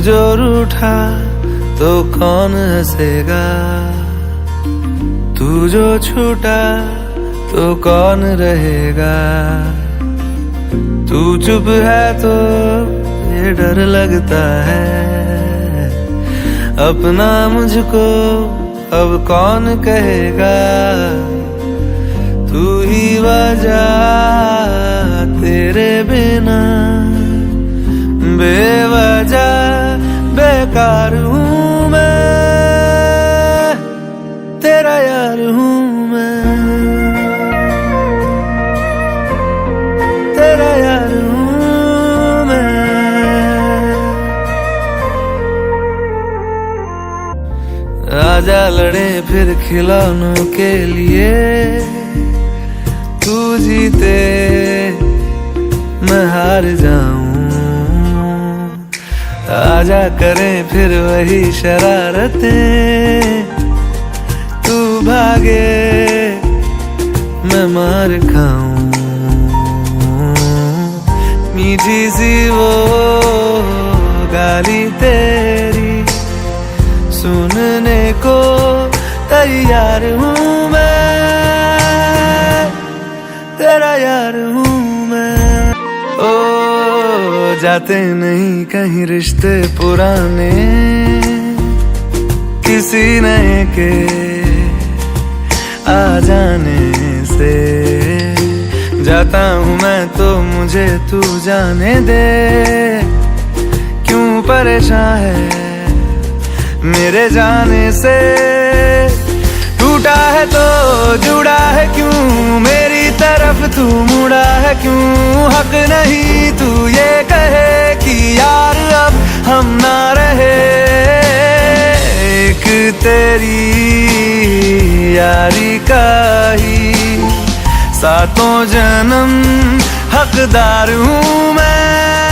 जो रूठा तो कौन हंसेगा, तू जो छूटा तो कौन रहेगा। तू चुप है तो ये डर लगता है, अपना मुझको अब कौन कहेगा। तू ही वजह, तेरे बिना बेवजह बेकार हूँ मैं, तेरा यार हूँ मैं, तेरा यार हूँ मैं। आजा लड़े फिर खिलौनों के लिए, तू जीते मैं हार जाऊं। आजा करें फिर वही शरारतें, तू भागे मैं मार खाऊं। मीठी सी वो गाली तेरी सुनने को तैयार हूँ मैं, तेरा यार हूँ मैं। ओ जाते नहीं कहीं रिश्ते पुराने, किसी नए के आ जाने से। जाता हूँ मैं तो मुझे तू जाने दे, क्यों परेशान है मेरे जाने से। टूटा है तो जुड़ा है क्यों, मेरी तरफ तू मुड़ा है क्यों। हक नहीं तू ये कहे कि यार अब हम ना रहे, एक तेरी यारी का ही सातों जन्म हकदार हूँ मैं।